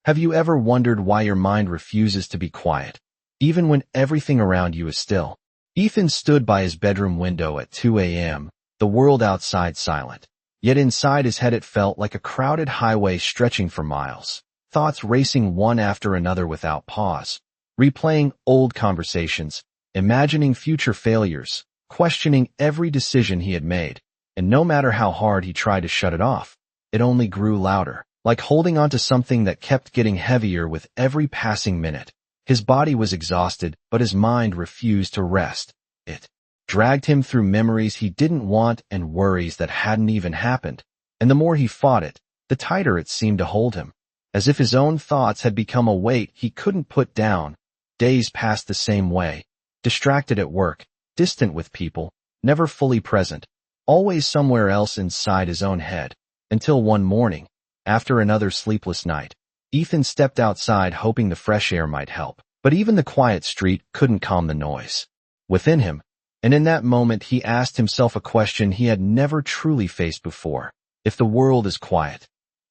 Have you ever wondered why your mind refuses to be quiet, even when everything around you is still? Ethan stood by his bedroom window at 2 a.m., the world outside silent. Yet inside his head it felt like a crowded highway stretching for miles, thoughts racing one after another without pause, replaying old conversations, imagining future failures, questioning every decision he had made. And no matter how hard he tried to shut it off, it only grew louder, like holding onto something that kept getting heavier with every passing minute. His body was exhausted, but his mind refused to rest. It dragged him through memories he didn't want and worries that hadn't even happened. And the more he fought it, the tighter it seemed to hold him, as if his own thoughts had become a weight he couldn't put down. Days passed the same way, distracted at work, distant with people, never fully present, always somewhere else inside his own head, until one morning, after another sleepless night, Ethan stepped outside hoping the fresh air might help. But even the quiet street couldn't calm the noise within him, and in that moment he asked himself a question he had never truly faced before. If the world is quiet,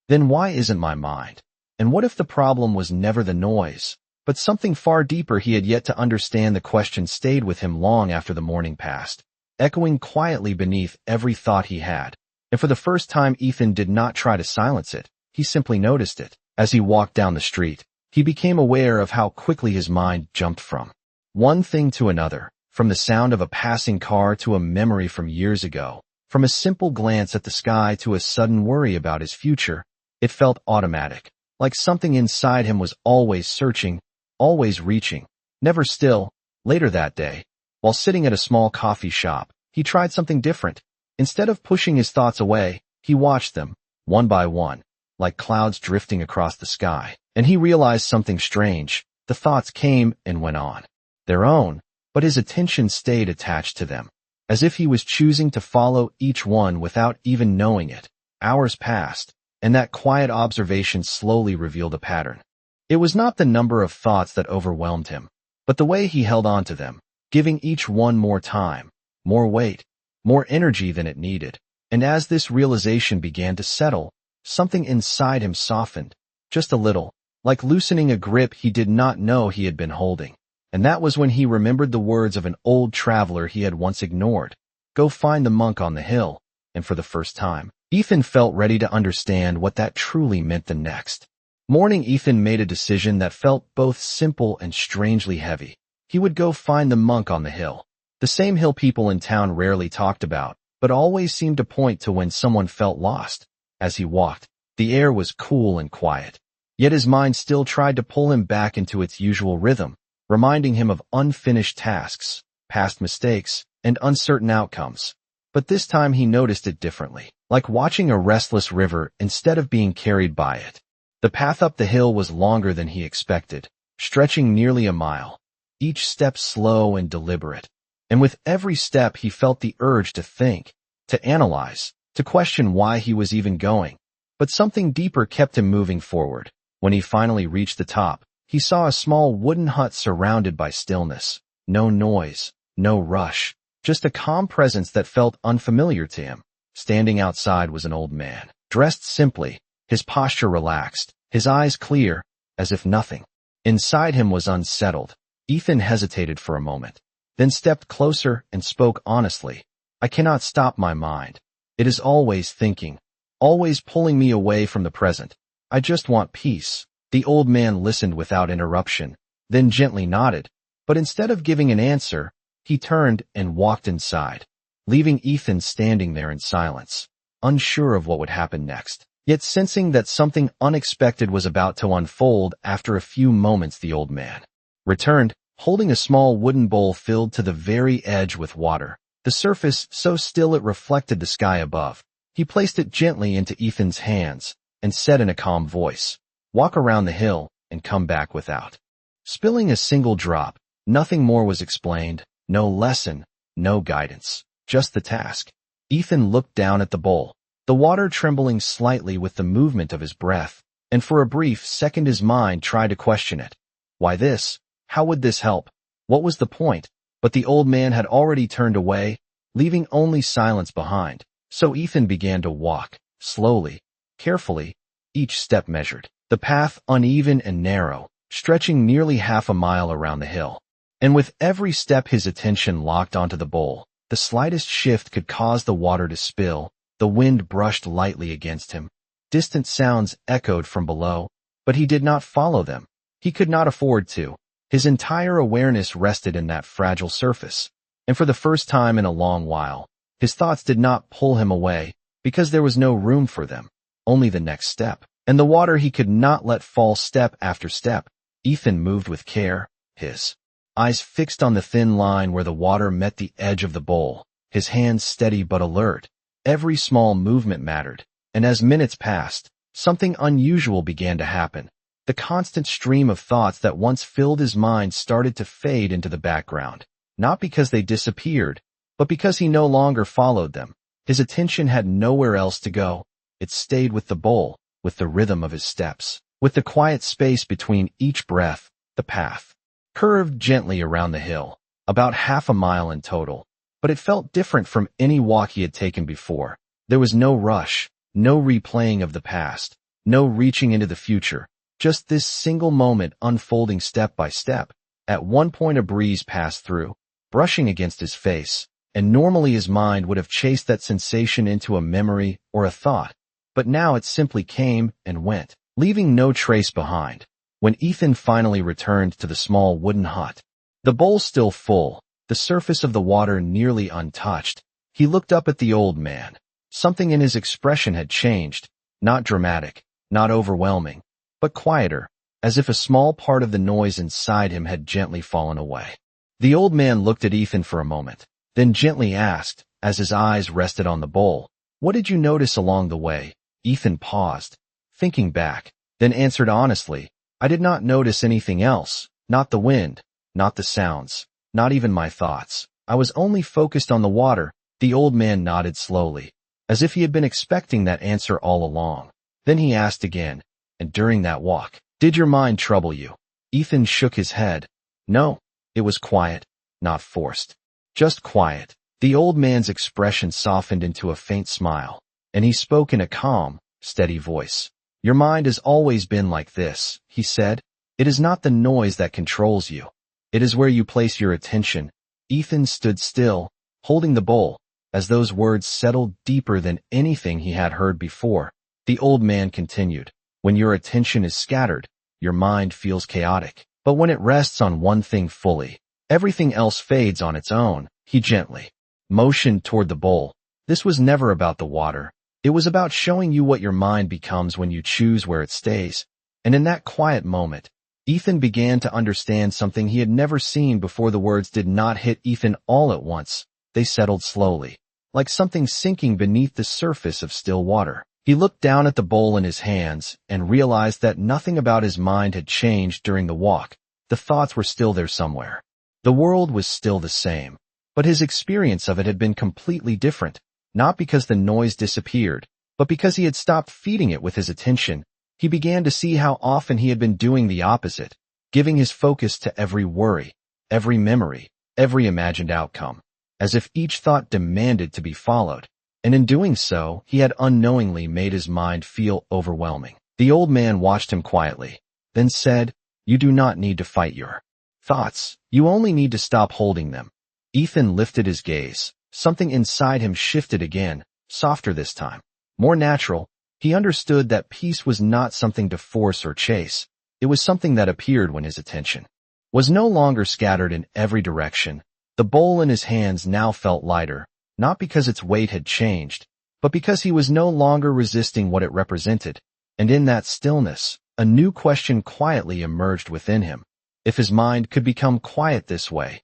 then why isn't my mind? And what if the problem was never the noise, but something far deeper he had yet to understand? The question stayed with him long after the morning passed, echoing quietly beneath every thought he had. And for the first time, Ethan did not try to silence it. He simply noticed it. As he walked down the street, he became aware of how quickly his mind jumped from one thing to another, from the sound of a passing car to a memory from years ago, from a simple glance at the sky to a sudden worry about his future. It felt automatic, like something inside him was always searching, always reaching, never still. Later that day, while sitting at a small coffee shop, he tried something different. Instead of pushing his thoughts away, he watched them, one by one, like clouds drifting across the sky. And he realized something strange. The thoughts came and went on their own, but his attention stayed attached to them, as if he was choosing to follow each one without even knowing it. Hours passed, and that quiet observation slowly revealed a pattern. It was not the number of thoughts that overwhelmed him, but the way he held on to them, giving each one more time, more weight, more energy than it needed. And as this realization began to settle, something inside him softened, just a little, like loosening a grip he did not know he had been holding. And that was when he remembered the words of an old traveler he had once ignored. Go find the monk on the hill. And for the first time, Ethan felt ready to understand what that truly meant. The next morning, Ethan made a decision that felt both simple and strangely heavy. He would go find the monk on the hill, the same hill people in town rarely talked about, but always seemed to point to when someone felt lost. As he walked, the air was cool and quiet, yet his mind still tried to pull him back into its usual rhythm, reminding him of unfinished tasks, past mistakes, and uncertain outcomes. But this time he noticed it differently, like watching a restless river instead of being carried by it. The path up the hill was longer than he expected, stretching nearly a mile, each step slow and deliberate. And with every step he felt the urge to think, to analyze, to question why he was even going. But something deeper kept him moving forward. When he finally reached the top, he saw a small wooden hut surrounded by stillness. No noise, no rush, just a calm presence that felt unfamiliar to him. Standing outside was an old man, dressed simply, his posture relaxed, his eyes clear, as if nothing inside him was unsettled. Ethan hesitated for a moment, then stepped closer and spoke honestly. I cannot stop my mind. It is always thinking, always pulling me away from the present. I just want peace. The old man listened without interruption, then gently nodded. But instead of giving an answer, he turned and walked inside, leaving Ethan standing there in silence, unsure of what would happen next, yet sensing that something unexpected was about to unfold. After a few moments, the old man returned, holding a small wooden bowl filled to the very edge with water, the surface so still it reflected the sky above. He placed it gently into Ethan's hands and said in a calm voice, walk around the hill and come back without spilling a single drop. Nothing more was explained, no lesson, no guidance, just the task. Ethan looked down at the bowl, the water trembling slightly with the movement of his breath, and for a brief second his mind tried to question it. Why this? How would this help? What was the point? But the old man had already turned away, leaving only silence behind. So Ethan began to walk, slowly, carefully, each step measured. The path uneven and narrow, stretching nearly half a mile around the hill. And with every step his attention locked onto the bowl, the slightest shift could cause the water to spill. The wind brushed lightly against him. Distant sounds echoed from below, but he did not follow them. He could not afford to. His entire awareness rested in that fragile surface. And for the first time in a long while, his thoughts did not pull him away, because there was no room for them, only the next step. And the water he could not let fall step after step. Ethan moved with care, his eyes fixed on the thin line where the water met the edge of the bowl, his hands steady but alert. Every small movement mattered, and as minutes passed, something unusual began to happen. The constant stream of thoughts that once filled his mind started to fade into the background, not because they disappeared, but because he no longer followed them. His attention had nowhere else to go. It stayed with the bowl, with the rhythm of his steps, with the quiet space between each breath. The path curved gently around the hill, about half a mile in total, but it felt different from any walk he had taken before. There was no rush, no replaying of the past, no reaching into the future, just this single moment unfolding step by step. At one point a breeze passed through, brushing against his face, and normally his mind would have chased that sensation into a memory or a thought. But now it simply came and went, leaving no trace behind. When Ethan finally returned to the small wooden hut, the bowl still full, the surface of the water nearly untouched, he looked up at the old man. Something in his expression had changed, not dramatic, not overwhelming, but quieter, as if a small part of the noise inside him had gently fallen away. The old man looked at Ethan for a moment, then gently asked, as his eyes rested on the bowl, "What did you notice along the way?" Ethan paused, thinking back, then answered honestly, "I did not notice anything else, not the wind, not the sounds, not even my thoughts. I was only focused on the water." The old man nodded slowly, as if he had been expecting that answer all along. Then he asked again, "And during that walk, did your mind trouble you?" Ethan shook his head. "No, it was quiet, not forced. Just quiet." The old man's expression softened into a faint smile, and he spoke in a calm, steady voice. "Your mind has always been like this," he said. "It is not the noise that controls you. It is where you place your attention." Ethan stood still, holding the bowl, as those words settled deeper than anything he had heard before. The old man continued, "When your attention is scattered, your mind feels chaotic. But when it rests on one thing fully, everything else fades on its own." He gently motioned toward the bowl. This was never about the water. It was about showing you what your mind becomes when you choose where it stays. And in that quiet moment, Ethan began to understand something he had never seen before. The words did not hit Ethan all at once. They settled slowly, like something sinking beneath the surface of still water. He looked down at the bowl in his hands and realized that nothing about his mind had changed during the walk. The thoughts were still there somewhere. The world was still the same, but his experience of it had been completely different, not because the noise disappeared, but because he had stopped feeding it with his attention. He began to see how often he had been doing the opposite, giving his focus to every worry, every memory, every imagined outcome, as if each thought demanded to be followed. And in doing so, he had unknowingly made his mind feel overwhelming. The old man watched him quietly, then said, "You do not need to fight your thoughts. You only need to stop holding them." Ethan lifted his gaze. Something inside him shifted again, softer this time, more natural. He understood that peace was not something to force or chase. It was something that appeared when his attention was no longer scattered in every direction. The bowl in his hands now felt lighter, not because its weight had changed, but because he was no longer resisting what it represented. And in that stillness, a new question quietly emerged within him. If his mind could become quiet this way,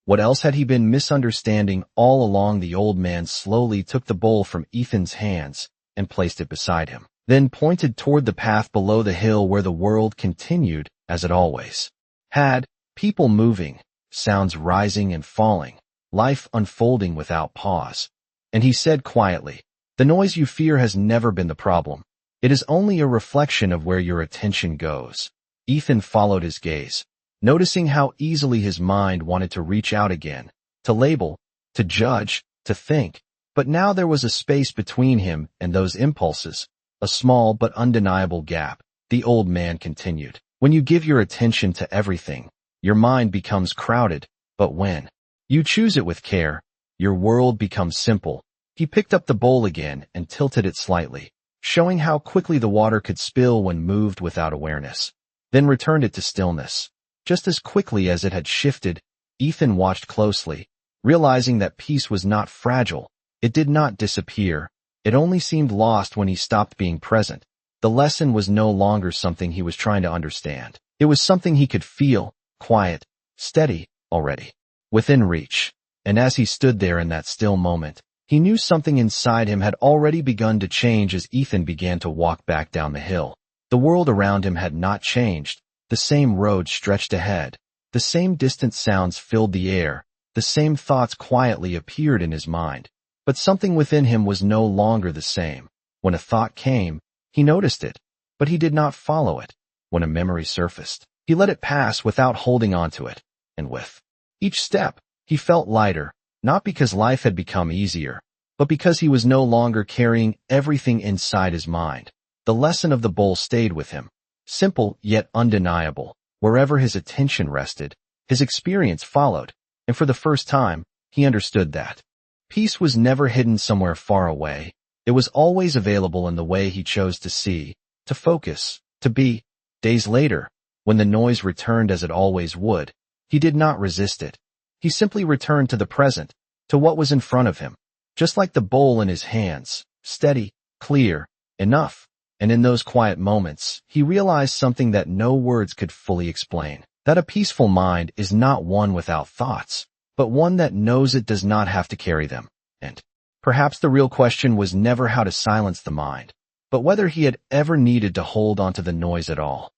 what else had he been misunderstanding all along? The old man slowly took the bowl from Ethan's hands and placed it beside him, then pointed toward the path below the hill where the world continued as it always had, people moving, sounds rising and falling, life unfolding without pause. And he said quietly, "The noise you fear has never been the problem. It is only a reflection of where your attention goes." Ethan followed his gaze, noticing how easily his mind wanted to reach out again, to label, to judge, to think. But now there was a space between him and those impulses, a small but undeniable gap. The old man continued. When you give your attention to everything, your mind becomes crowded, but when you choose it with care, your world becomes simple. He picked up the bowl again and tilted it slightly, showing how quickly the water could spill when moved without awareness, then returned it to stillness. Just as quickly as it had shifted, Ethan watched closely, realizing that peace was not fragile. It did not disappear. It only seemed lost when he stopped being present. The lesson was no longer something he was trying to understand. It was something he could feel, quiet, steady, already within reach. And as he stood there in that still moment, he knew something inside him had already begun to change as Ethan began to walk back down the hill. The world around him had not changed. The same road stretched ahead. The same distant sounds filled the air. The same thoughts quietly appeared in his mind. But something within him was no longer the same. When a thought came, he noticed it, but he did not follow it. When a memory surfaced, he let it pass without holding on to it. And with each step, he felt lighter, not because life had become easier, but because he was no longer carrying everything inside his mind. The lesson of the bowl stayed with him, simple yet undeniable. Wherever his attention rested, his experience followed, and for the first time, he understood that peace was never hidden somewhere far away. It was always available in the way he chose to see, to focus, to be. Days later, when the noise returned as it always would, he did not resist it. He simply returned to the present, to what was in front of him, just like the bowl in his hands, steady, clear, enough. And in those quiet moments, he realized something that no words could fully explain, that a peaceful mind is not one without thoughts, but one that knows it does not have to carry them. And perhaps the real question was never how to silence the mind, but whether he had ever needed to hold onto the noise at all.